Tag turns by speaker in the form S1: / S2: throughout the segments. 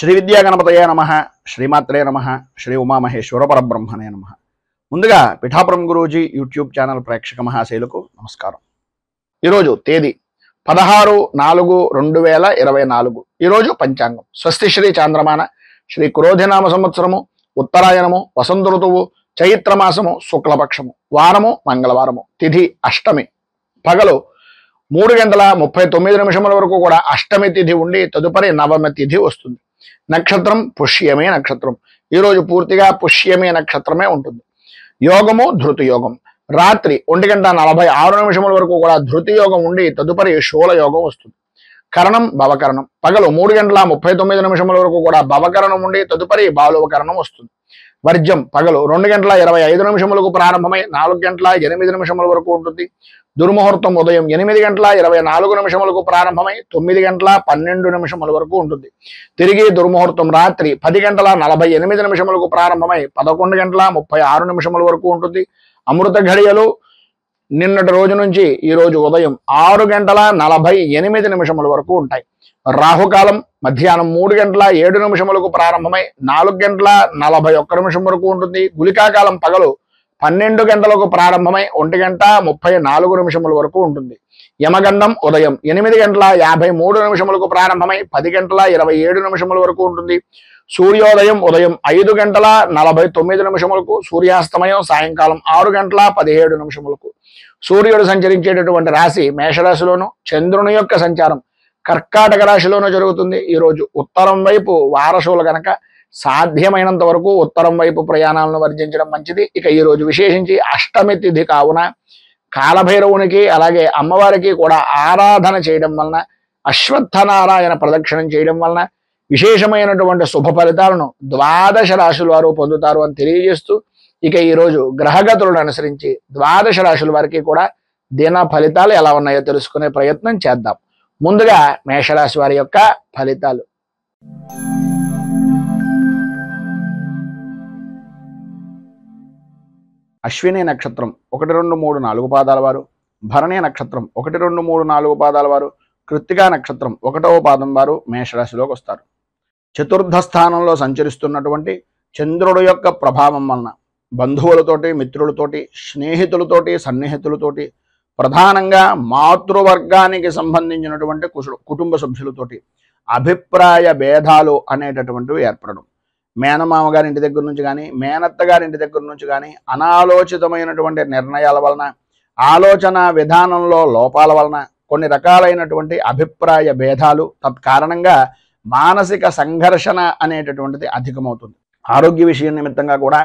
S1: శ్రీ విద్యా గణపతయే నమః, శ్రీమాత్రే నమః, శ్రీ ఉమామహేశ్వర పరబ్రహ్మణే నమః. ముందుగా పిఠాపురం గురూజీ యూట్యూబ్ ఛానల్ ప్రేక్షక మహాశైలకు నమస్కారం. ఈరోజు తేదీ 16/4/2024. ఈరోజు పంచాంగం స్వస్తి శ్రీ చాంద్రమాన శ్రీ క్రోధినామ సంవత్సరము, ఉత్తరాయణము, వసంత ఋతువు, చైత్రమాసము, శుక్లపక్షము, వారము మంగళవారము, తిథి అష్టమి. పగలు 3:39 వరకు కూడా అష్టమి తిథి ఉండి తదుపరి నవమి తిథి వస్తుంది. నక్షత్రం పుష్యమి నక్షత్రం. ఈరోజు పూర్తిగా పుష్యమి నక్షత్రమే ఉంటుంది. యోగము ధృతి యోగం. రాత్రి 1:46 వరకు కూడా ధృతి యోగం ఉండి తదుపరి శూల యోగం వస్తుంది. కరణం భవకరణం. పగలు 3:39 వరకు కూడా భవకరణం ఉండి తదుపరి బాలువకరణం వస్తుంది. వర్జం పగలు 2:25 ప్రారంభమై 4:08 వరకు ఉంటుంది. దుర్ముహూర్తం ఉదయం 8:24 ప్రారంభమై 9:12 వరకు ఉంటుంది. తిరిగి దుర్ముహూర్తం రాత్రి 10:48 ప్రారంభమై 11:36 వరకు ఉంటుంది. అమృత ఘడియలు నిన్నటి రోజు నుంచి ఈ రోజు ఉదయం 6:48 వరకు ఉంటాయి. రాహుకాలం మధ్యాహ్నం 3:07 ప్రారంభమై 4:41 వరకు ఉంటుంది. గుళికాకాలం పగలు 12 గంటలకు ప్రారంభమై 1:34 వరకు ఉంటుంది. యమగండం ఉదయం 8:53 ప్రారంభమై 10:27 వరకు ఉంటుంది. సూర్యోదయం ఉదయం 5:49 సూర్యాస్తమయం సాయంకాలం 6:17 సూర్యుడు సంచరించేటటువంటి రాశి మేషరాశిలోను, చంద్రుని యొక్క సంచారం కర్కాటక రాశిలోనూ జరుగుతుంది. ఈరోజు ఉత్తరం వైపు వారసులు గనక సాధ్యమైనంత వరకు ఉత్తరం వైపు ప్రయాణాలను వర్జించడం మంచిది. ఇక ఈ రోజు విశేషించి అష్టమి తిథి కావున కాలభైరవునికి అలాగే అమ్మవారికి కూడా ఆరాధన చేయడం వలన, అశ్వత్థనారాయణ ప్రదక్షిణం చేయడం వలన విశేషమైనటువంటి శుభ ఫలితాలను 12 రాశుల వారు పొందుతారు అని తెలియజేస్తూ, ఇక ఈరోజు గ్రహగతులను అనుసరించి 12 రాశుల వారికి కూడా దిన ఫలితాలు ఎలా ఉన్నాయో తెలుసుకునే ప్రయత్నం చేద్దాం. ముందుగా మేషరాశి వారి యొక్క ఫలితాలు. అశ్విని నక్షత్రం 1, 2, 3, 4 పాదాల వారు, భరణి నక్షత్రం 1, 2, 3, 4 పాదాల వారు, కృత్తికా నక్షత్రం 1వ పాదం వారు మేషరాశిలోకి వస్తారు. చతుర్థ స్థానంలో సంచరిస్తున్నటువంటి చంద్రుడు యొక్క ప్రభావం వలన బంధువులతోటి, మిత్రులతోటి, స్నేహితులతోటి, సన్నిహితులతోటి, ప్రధానంగా మాతృవర్గానికి సంబంధించినటువంటి కుటుంబ సభ్యులతోటి అభిప్రాయ భేదాలు అనేటటువంటివి ఏర్పడడం. మేనమామ గారి ఇంటి దగ్గర నుంచి కానీ, మేనత్త గారి ఇంటి దగ్గర నుంచి కానీ అనాలోచితమైనటువంటి నిర్ణయాల వలన, ఆలోచన విధానంలో లోపాల వలన కొన్ని రకాలైనటువంటి అభిప్రాయ భేదాలు, తత్కారణంగా మానసిక సంఘర్షణ అనేటటువంటిది అధికమవుతుంది. ఆరోగ్య విషయం నిమిత్తంగా కూడా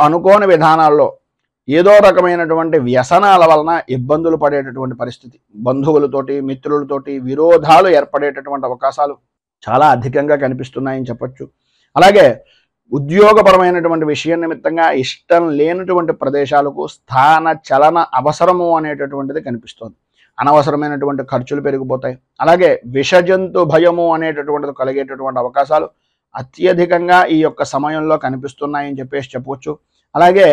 S1: అనుకోని విధానాల్లో ఏదో రకమైనటువంటి వ్యసనాల వలన ఇబ్బందులు పడేటటువంటి పరిస్థితి, బంధువులతోటి, మిత్రులతోటి విరోధాలు ఏర్పడేటటువంటి అవకాశాలు చాలా అధికంగా కనిపిస్తున్నాయని చెప్పచ్చు. అలాగే ఉద్యోగపరమైనటువంటి విషయం నిమిత్తంగా ఇష్టం లేనటువంటి ప్రదేశాలకు స్థాన చలన అవసరము అనేటటువంటిది కనిపిస్తోంది. అనవసరమైనటువంటి ఖర్చులు పెరిగిపోతాయి. అలాగే విషజంతు భయము అనేటటువంటిది కలిగేటటువంటి అవకాశాలు అత్యధికంగా ఈ యొక్క సమయంలో కనిపిస్తున్నాయని చెప్పవచ్చు. అలాగే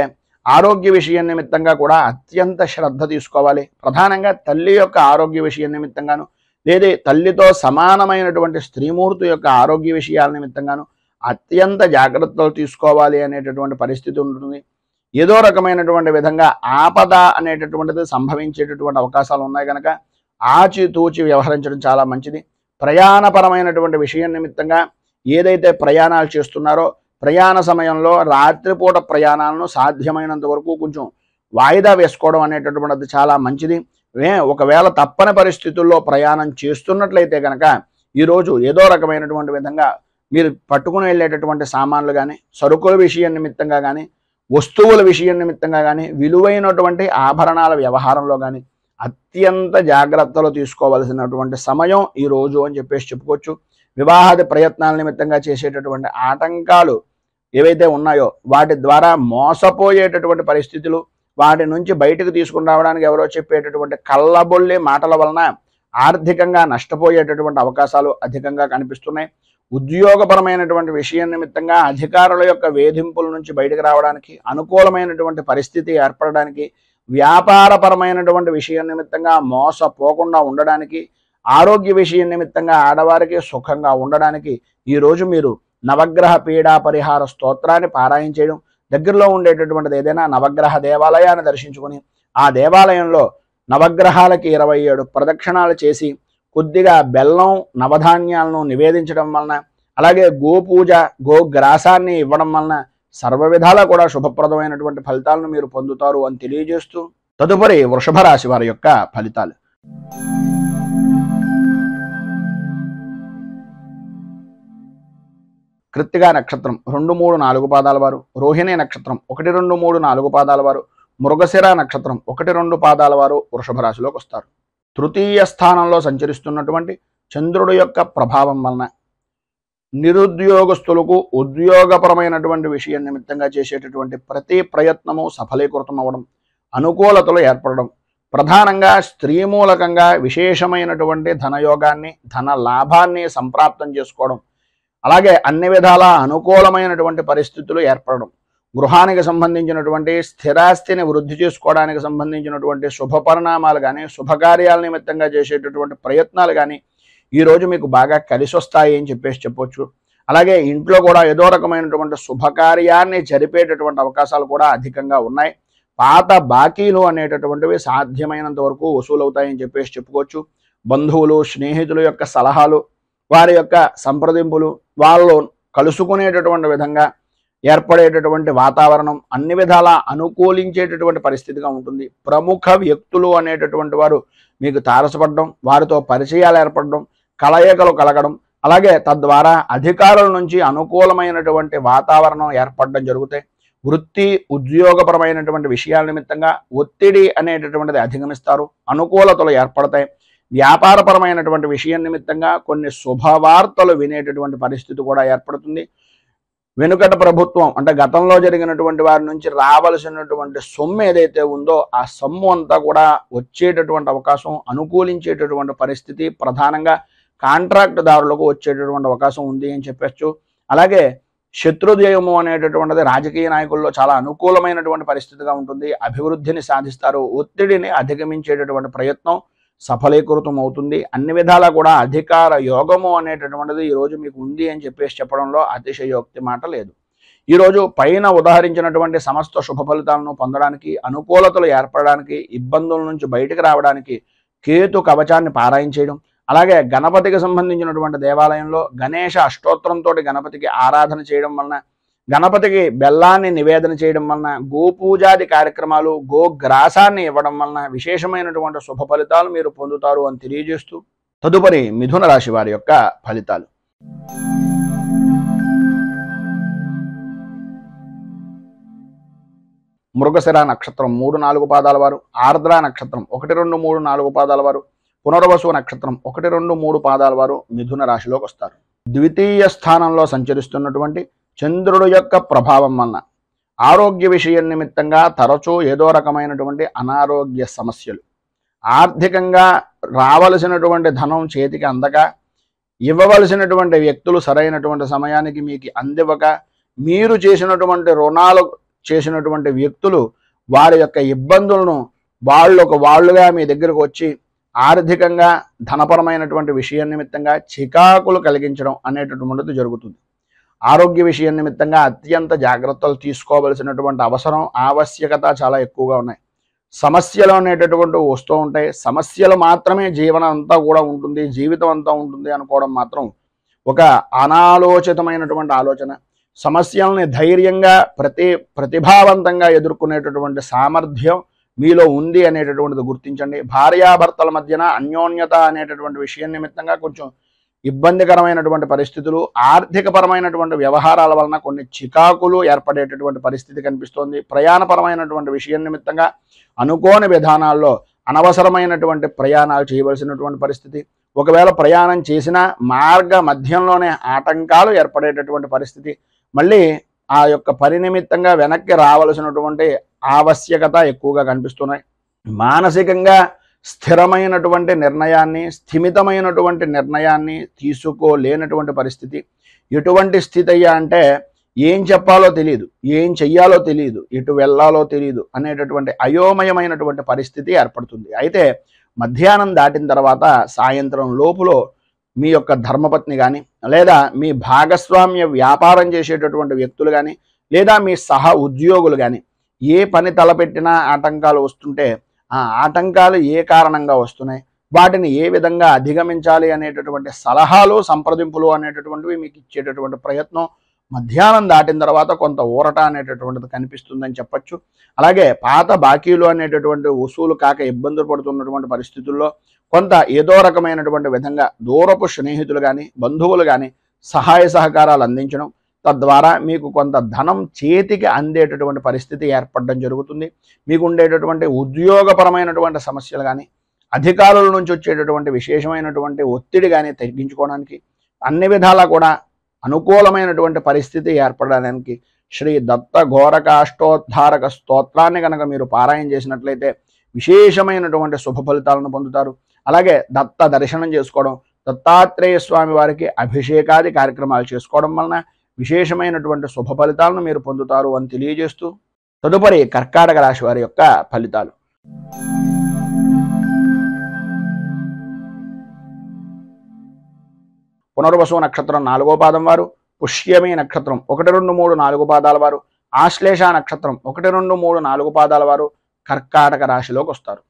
S1: ఆరోగ్య విషయం నిమిత్తంగా కూడా అత్యంత శ్రద్ధ తీసుకోవాలి. ప్రధానంగా తల్లి యొక్క ఆరోగ్య విషయం నిమిత్తంగాను, లేదా తల్లితో సమానమైనటువంటి స్త్రీమూర్తి యొక్క ఆరోగ్య విషయాల నిమిత్తంగాను అత్యంత జాగ్రత్తలు తీసుకోవాలి అనేటటువంటి పరిస్థితి ఉంటుంది. ఏదో రకమైనటువంటి విధంగా ఆపద అనేటటువంటిది సంభవించేటటువంటి అవకాశాలు ఉన్నాయి కనుక ఆచితూచి వ్యవహరించడం చాలా మంచిది. ప్రయాణపరమైనటువంటి విషయం నిమిత్తంగా ఏదైతే ప్రయాణాలు చేస్తున్నారో ప్రయాణ సమయంలో రాత్రిపూట ప్రయాణాలను సాధ్యమైనంత వరకు కొంచెం వాయిదా వేసుకోవడం అనేటటువంటిది చాలా మంచిది. ఒకవేళ తప్పని పరిస్థితుల్లో ప్రయాణం చేస్తున్నట్లయితే కనుక ఈరోజు ఏదో రకమైనటువంటి విధంగా మీరు పట్టుకుని వెళ్ళేటటువంటి సామాన్లు కానీ, సరుకుల విషయం నిమిత్తంగా కానీ, వస్తువుల విషయం నిమిత్తంగా కానీ, విలువైనటువంటి ఆభరణాల వ్యవహారంలో కానీ అత్యంత జాగ్రత్తలు తీసుకోవలసినటువంటి సమయం ఈ రోజు అని చెప్పుకోవచ్చు. వివాహాది ప్రయత్నాల నిమిత్తంగా చేసేటటువంటి ఆటంకాలు ఏవైతే ఉన్నాయో వాటి ద్వారా మోసపోయేటటువంటి పరిస్థితులు, వాటి నుంచి బయటకు తీసుకుని రావడానికి ఎవరో చెప్పేటటువంటి కళ్ళబొల్లి మాటల వలన ఆర్థికంగా నష్టపోయేటటువంటి అవకాశాలు అధికంగా కనిపిస్తున్నాయి. ఉద్యోగపరమైనటువంటి విషయం నిమిత్తంగా అధికారుల యొక్క వేధింపుల నుంచి బయటకు రావడానికి, అనుకూలమైనటువంటి పరిస్థితి ఏర్పడడానికి, వ్యాపారపరమైనటువంటి విషయం నిమిత్తంగా మోసపోకుండా ఉండడానికి, ఆరోగ్య విషయం నిమిత్తంగా ఆడవారికి సుఖంగా ఉండడానికి ఈరోజు మీరు నవగ్రహ పీడా పరిహార స్తోత్రాన్ని పారాయణ చేయడం, దగ్గరలో ఉండేటటువంటిది ఏదైనా నవగ్రహ దేవాలయాన్ని దర్శించుకుని ఆ దేవాలయంలో నవగ్రహాలకి 27 ప్రదక్షిణాలు చేసి కొద్దిగా బెల్లం నవధాన్యాలను నివేదించడం వలన, అలాగే గోపూజ గోగ్రాసాన్ని ఇవ్వడం వలన సర్వ విధాలా కూడా శుభప్రదమైనటువంటి ఫలితాలను మీరు పొందుతారు అని తెలియజేస్తూ తదుపరి వృషభ రాశి వారి యొక్క ఫలితాలు. కృత్తికా నక్షత్రం 2, 3, 4 పాదాల వారు, రోహిణి నక్షత్రం 1, 2, 3, 4 పాదాల వారు, మృగశిర నక్షత్రం 1, 2 పాదాల వారు వృషభ రాశిలోకి వస్తారు. తృతీయ స్థానంలో సంచరిస్తున్నటువంటి చంద్రుడి యొక్క ప్రభావం వలన నిరుద్యోగస్తులకు ఉద్యోగపరమైనటువంటి విషయం నిమిత్తంగా చేసేటటువంటి ప్రతి ప్రయత్నము సఫలీకృతం అవ్వడం, అనుకూలతలు ఏర్పడడం, ప్రధానంగా స్త్రీ మూలకంగా విశేషమైనటువంటి ధనయోగాన్ని ధన లాభాన్ని సంప్రాప్తం చేసుకోవడం, అలాగే అన్ని విధాల అనుకూలమైనటువంటి పరిస్థితులు ఏర్పడడం, గృహానికి సంబంధించినటువంటి స్థిరాస్తిని వృద్ధి చేసుకోవడానికి సంబంధించినటువంటి శుభ పరిణామాలు కానీ శుభకార్యాల నిమిత్తంగా చేసేటటువంటి ప్రయత్నాలు కానీ ఈరోజు మీకు బాగా కలిసి వస్తాయి అని చెప్పొచ్చు. అలాగే ఇంట్లో కూడా ఏదో రకమైనటువంటి శుభకార్యాన్ని జరిపేటటువంటి అవకాశాలు కూడా అధికంగా ఉన్నాయి. పాత బాకీలు అనేటటువంటివి సాధ్యమైనంత వరకు వసూలవుతాయని చెప్పుకోవచ్చు. బంధువులు స్నేహితుల యొక్క సలహాలు, వారి యొక్క సంప్రదింపులు, వాళ్ళు కలుసుకునేటటువంటి విధంగా ఏర్పడేటటువంటి వాతావరణం అన్ని విధాలా అనుకూలించేటటువంటి పరిస్థితిగా ఉంటుంది. ప్రముఖ వ్యక్తులు అనేటటువంటి వారు మీకు తారసపడడం, వారితో పరిచయాలు ఏర్పడడం, కలయికలు కలగడం, అలాగే తద్వారా అధికారుల నుంచి అనుకూలమైనటువంటి వాతావరణం ఏర్పడడం జరుగుతాయి. వృత్తి ఉద్యోగపరమైనటువంటి విషయాల నిమిత్తంగా ఒత్తిడి అనేటటువంటిది అధిగమిస్తారు, అనుకూలతలు ఏర్పడతాయి. వ్యాపారపరమైనటువంటి విషయం నిమిత్తంగా కొన్ని శుభవార్తలు వినేటటువంటి పరిస్థితి కూడా ఏర్పడుతుంది. వెనుకట ప్రభుత్వం అంటే గతంలో జరిగినటువంటి వారి నుంచి రావలసినటువంటి సొమ్ము ఏదైతే ఉందో ఆ సొమ్ము అంతా కూడా వచ్చేటటువంటి అవకాశం, అనుకూలించేటటువంటి పరిస్థితి ప్రధానంగా కాంట్రాక్ట్ దారులకు వచ్చేటటువంటి అవకాశం ఉంది అని చెప్పచ్చు. అలాగే శత్రుజయము అనేటటువంటిది రాజకీయ నాయకుల్లో చాలా అనుకూలమైనటువంటి పరిస్థితిగా ఉంటుంది. అభివృద్ధిని సాధిస్తారు, ఒత్తిడిని అధిగమించేటటువంటి ప్రయత్నం సఫలీకృతం అవుతుంది. అన్ని విధాలా కూడా అధికార యోగము అనేటటువంటిది ఈరోజు మీకు ఉంది అని చెప్పడంలో అతిశయోక్తి మాట లేదు. ఈరోజు పైన ఉదాహరించినటువంటి సమస్త శుభ ఫలితాలను పొందడానికి, అనుకూలతలు ఏర్పడడానికి, ఇబ్బందుల నుంచి బయటకు రావడానికి కేతు కవచాన్ని పారాయణ చేయడం, అలాగే గణపతికి సంబంధించినటువంటి దేవాలయంలో గణేష అష్టోత్తరంతో గణపతికి ఆరాధన చేయడం వలన, గణపతికి బెల్లాన్ని నివేదన చేయడం వలన, గోపూజాది కార్యక్రమాలు గోగ్రాసాన్ని ఇవ్వడం వలన విశేషమైనటువంటి శుభ ఫలితాలు మీరు పొందుతారు అని తెలియజేస్తూ తదుపరి మిథున రాశి వారి యొక్క ఫలితాలు. మృగశిర నక్షత్రం 3, 4 పాదాల వారు, ఆర్ద్ర నక్షత్రం 1, 2, 3, 4 పాదాల వారు, పునర్వసు నక్షత్రం 1, 2, 3 పాదాల వారు మిథున రాశిలోకి వస్తారు. ద్వితీయ స్థానంలో సంచరిస్తున్నటువంటి చంద్రుడు యొక్క ప్రభావం వలన ఆరోగ్య విషయం నిమిత్తంగా తరచూ ఏదో రకమైనటువంటి అనారోగ్య సమస్యలు, ఆర్థికంగా రావలసినటువంటి ధనం చేతికి అందక, ఇవ్వవలసినటువంటి వ్యక్తులు సరైనటువంటి సమయానికి మీకు అందివ్వక, మీరు చేసినటువంటి రుణాలు చేసినటువంటి వ్యక్తులు వారి యొక్క ఇబ్బందులను వాళ్ళుగా మీ దగ్గరకు వచ్చి ఆర్థికంగా ధనపరమైనటువంటి విషయం నిమిత్తంగా చికాకులు కలిగించడం అనేటటువంటిది జరుగుతుంది. ఆరోగ్య విషయం నిమిత్తంగా అత్యంత జాగ్రత్తలు తీసుకోవలసినటువంటి అవసరం, ఆవశ్యకత చాలా ఎక్కువగా ఉన్నాయి. సమస్యలు అనేటటువంటి వస్తూ ఉంటాయి. సమస్యలు మాత్రమే జీవనం అంతా కూడా ఉంటుంది, జీవితం అంతా ఉంటుంది అనుకోవడం మాత్రం ఒక అనాలోచితమైనటువంటి ఆలోచన. సమస్యల్ని ధైర్యంగా ప్రతిభావంతంగా ఎదుర్కొనేటటువంటి సామర్థ్యం మీలో ఉంది అనేటటువంటిది గుర్తించండి. భార్యాభర్తల మధ్యన అన్యోన్యత అనేటటువంటి విషయం నిమిత్తంగా కొంచెం ఇబ్బందికరమైనటువంటి పరిస్థితులు, ఆర్థికపరమైనటువంటి వ్యవహారాల వలన కొన్ని చికాకులు ఏర్పడేటటువంటి పరిస్థితి కనిపిస్తోంది. ప్రయాణపరమైనటువంటి విషయం నిమిత్తంగా అనుకోని విధానాల్లో అనవసరమైనటువంటి ప్రయాణాలు చేయవలసినటువంటి పరిస్థితి, ఒకవేళ ప్రయాణం చేసినా మార్గ మధ్యంలోనే ఆటంకాలు ఏర్పడేటటువంటి పరిస్థితి, మళ్ళీ ఆ యొక్క పరినిమిత్తంగా వెనక్కి రావలసినటువంటి ఆవశ్యకత ఎక్కువగా కనిపిస్తున్నాయి. మానసికంగా స్థిరమైనటువంటి నిర్ణయాన్ని, స్థిమితమైనటువంటి నిర్ణయాన్ని తీసుకోలేనటువంటి పరిస్థితి. ఎటువంటి స్థితి అయ్యా అంటే ఏం చెప్పాలో తెలియదు, ఏం చెయ్యాలో తెలియదు, ఎటు వెళ్ళాలో తెలియదు అనేటటువంటి అయోమయమైనటువంటి పరిస్థితి ఏర్పడుతుంది. అయితే మధ్యాహ్నం దాటిన తర్వాత సాయంత్రం లోపులో మీ యొక్క ధర్మపత్ని కానీ లేదా మీ భాగస్వామ్య వ్యాపారం చేసేటటువంటి వ్యక్తులు కానీ లేదా మీ సహ ఉద్యోగులు కానీ ఏ పని తలపెట్టినా ఆటంకాలు వస్తుంటే ఆ ఆటంకాలు ఏ కారణంగా వస్తున్నాయి, వాటిని ఏ విధంగా అధిగమించాలి అనేటటువంటి సలహాలు సంప్రదింపులు అనేటటువంటివి మీకు ఇచ్చేటటువంటి ప్రయత్నం మధ్యాహ్నం దాటిన తర్వాత కొంత ఊరట అనేటటువంటిది కనిపిస్తుందని చెప్పచ్చు. అలాగే పాత బాకీలు అనేటటువంటి వసూలు కాక ఇబ్బందులు పడుతున్నటువంటి పరిస్థితుల్లో కొంత ఏదో రకమైనటువంటి విధంగా దూరపు స్నేహితులు కానీ బంధువులు కానీ సహాయ సహకారాలు అందించడం, తద్వారా మీకు కొంత ధనం చేతికి అందేటటువంటి పరిస్థితి ఏర్పడడం జరుగుతుంది. మీకు ఉండేటటువంటి ఉద్యోగపరమైనటువంటి సమస్యలు కానీ అధికారుల నుంచి వచ్చేటటువంటి విశేషమైనటువంటి ఒత్తిడి కానీ తగ్గించుకోవడానికి అన్ని విధాలా కూడా అనుకూలమైనటువంటి పరిస్థితి ఏర్పడడానికి శ్రీ దత్త ఘోరకాష్టోద్ధారక స్తోత్రాన్ని కనుక మీరు పారాయణ చేసినట్లయితే విశేషమైనటువంటి శుభ ఫలితాలను పొందుతారు. అలాగే దత్త దర్శనం చేసుకోవడం, దత్తాత్రేయ స్వామి వారికి అభిషేకాది కార్యక్రమాలు చేసుకోవడం వలన విశేషమైనటువంటి శుభ ఫలితాలను మీరు పొందుతారు అని తెలియజేస్తూ తదుపరి కర్కాటక రాశి వారి యొక్క ఫలితాలు. పునర్వసు నక్షత్రం 4వ పాదం వారు, పుష్యమి నక్షత్రం 1, 2, 3, 4 పాదాల వారు, ఆశ్లేష నక్షత్రం 1, 2, 3, 4 పాదాల వారు కర్కాటక రాశిలోకి వస్తారు.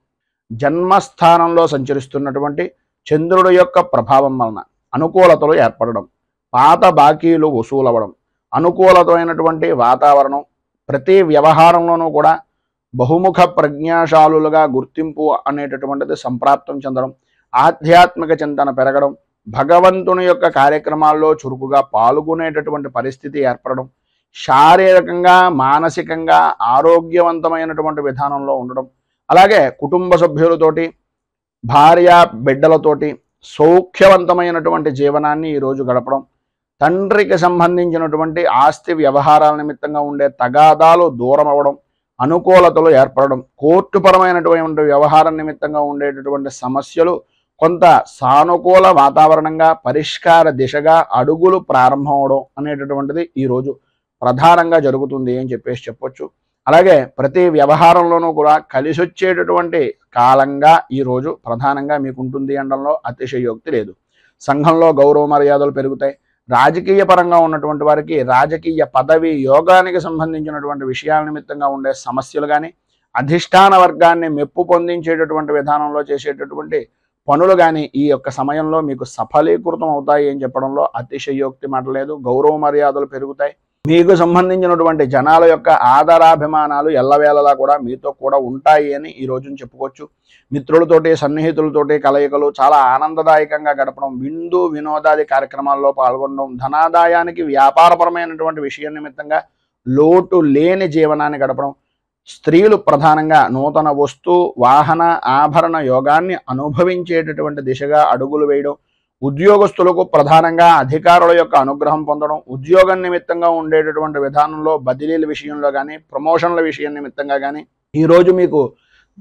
S1: జన్మస్థానంలో సంచరిస్తున్నటువంటి చంద్రుడి యొక్క ప్రభావం వలన అనుకూలతలు ఏర్పడడం, పాత బాకీలు వసూలవ్వడం, అనుకూలతమైనటువంటి వాతావరణం, ప్రతి వ్యవహారంలోనూ కూడా బహుముఖ ప్రజ్ఞాశాలులుగా గుర్తింపు అనేటటువంటిది సంప్రాప్తం చెందడం, ఆధ్యాత్మిక చింతన పెరగడం, భగవంతుని యొక్క కార్యక్రమాల్లో చురుకుగా పాల్గొనేటటువంటి పరిస్థితి ఏర్పడడం, శారీరకంగా మానసికంగా ఆరోగ్యవంతమైనటువంటి విధానంలో ఉండడం, అలాగే కుటుంబ సభ్యులతోటి భార్య బిడ్డలతోటి సౌఖ్యవంతమైనటువంటి జీవనాన్ని ఈరోజు గడపడం, తండ్రికి సంబంధించినటువంటి ఆస్తి వ్యవహారాల నిమిత్తంగా ఉండే తగాదాలు దూరం అవ్వడం, అనుకూలతలు ఏర్పడడం, కోర్టుపరమైనటువంటి వ్యవహారం నిమిత్తంగా ఉండేటటువంటి సమస్యలు కొంత సానుకూల వాతావరణంగా పరిష్కార దిశగా అడుగులు ప్రారంభం అవడం అనేటటువంటిది ఈరోజు ప్రధానంగా జరుగుతుంది అని చెప్పొచ్చు. అలాగే ప్రతి వ్యవహారంలోనూ కూడా కలిసి వచ్చేటటువంటి కాలంగా ఈరోజు ప్రధానంగా మీకు ఉంటుంది అనడంలో అతిశయోక్తి లేదు. సంఘంలో గౌరవ మర్యాదలు పెరుగుతాయి. రాజకీయ పరంగా ఉన్నటువంటి వారికి రాజకీయ పదవి యోగానికి సంబంధించినటువంటి విషయాల నిమిత్తంగా ఉండే సమస్యలు కానీ అధిష్టాన వర్గాన్ని మెప్పు పొందించేటటువంటి విధానంలో చేసేటటువంటి పనులు కానీ ఈ యొక్క సమయంలో మీకు సఫలీకృతం అవుతాయి అని చెప్పడంలో అతిశయోక్తి మాట లేదు. గౌరవ మర్యాదలు పెరుగుతాయి. మీకు సంబంధించినటువంటి జనాల యొక్క ఆదరాభిమానాలు ఎల్లవేళలా కూడా మీతో కూడా ఉంటాయి అని ఈ రోజున చెప్పుకోవచ్చు. మిత్రులతోటి సన్నిహితులతోటి కలయికలు చాలా ఆనందదాయకంగా గడపడం, విందు వినోదాది కార్యక్రమాల్లో పాల్గొనడం, ధనాదాయానికి వ్యాపారపరమైనటువంటి విషయం నిమిత్తంగా లోటు లేని జీవనాన్ని గడపడం, స్త్రీలు ప్రధానంగా నూతన వస్తు వాహన ఆభరణ యోగాన్ని అనుభవించేటటువంటి దిశగా అడుగులు వేయడం, ఉద్యోగస్తులకు ప్రధానంగా అధికారుల యొక్క అనుగ్రహం పొందడం, ఉద్యోగం నిమిత్తంగా ఉండేటటువంటి విధానంలో బదిలీల విషయంలో కానీ ప్రమోషన్ల విషయం నిమిత్తంగా కానీ ఈరోజు మీకు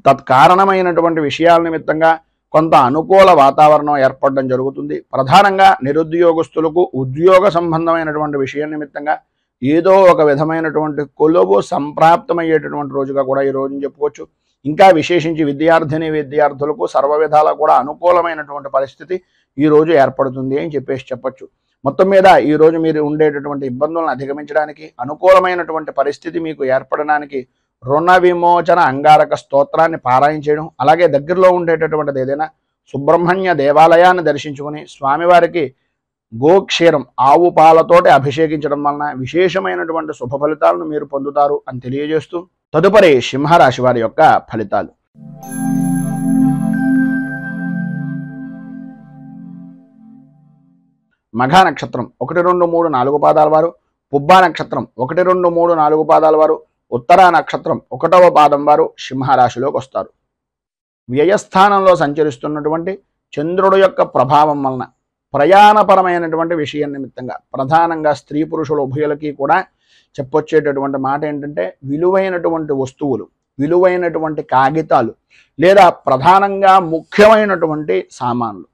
S1: తత్కారణమైనటువంటి విషయాల నిమిత్తంగా కొంత అనుకూల వాతావరణం ఏర్పడడం జరుగుతుంది. ప్రధానంగా నిరుద్యోగస్తులకు ఉద్యోగ సంబంధమైనటువంటి విషయం నిమిత్తంగా ఏదో ఒక విధమైనటువంటి కొలువు సంప్రాప్తమయ్యేటటువంటి రోజుగా కూడా ఈ రోజుని చెప్పుకోవచ్చు. ఇంకా విశేషించి విద్యార్థులకు సర్వ విధాలా కూడా అనుకూలమైనటువంటి పరిస్థితి ఈ రోజు ఏర్పడుతుంది అని చెప్పొచ్చు. మొత్తం మీద ఈ రోజు మీరు ఉండేటటువంటి ఇబ్బందులను అధిగమించడానికి అనుకూలమైనటువంటి పరిస్థితి మీకు ఏర్పడడానికి రుణ విమోచన అంగారక స్తోత్రాన్ని పారాయణ చేయడం, అలాగే దగ్గరలో ఉండేటటువంటిది ఏదైనా సుబ్రహ్మణ్య దేవాలయాన్ని దర్శించుకుని స్వామివారికి గోక్షీరం ఆవు పాలతోటి అభిషేకించడం వలన విశేషమైనటువంటి శుభ ఫలితాలను మీరు పొందుతారు అని తెలియజేస్తూ తదుపరి సింహరాశి వారి యొక్క ఫలితాలు. మఘా నక్షత్రం 1, 2, 3, 4 పాదాల వారు, పుబ్బా నక్షత్రం 1, 2, 3, 4 పాదాల వారు, ఉత్తరా నక్షత్రం 1వ పాదం వారు సింహరాశిలోకి వస్తారు. వ్యయస్థానంలో సంచరిస్తున్నటువంటి చంద్రుడు యొక్క ప్రభావం వలన ప్రయాణపరమైనటువంటి విషయం నిమిత్తంగా ప్రధానంగా స్త్రీ పురుషుల ఉభయులకి కూడా చెప్పొచ్చేటటువంటి మాట ఏంటంటే విలువైనటువంటి వస్తువులు, విలువైనటువంటి కాగితాలు లేదా ప్రధానంగా ముఖ్యమైనటువంటి సామాన్లు,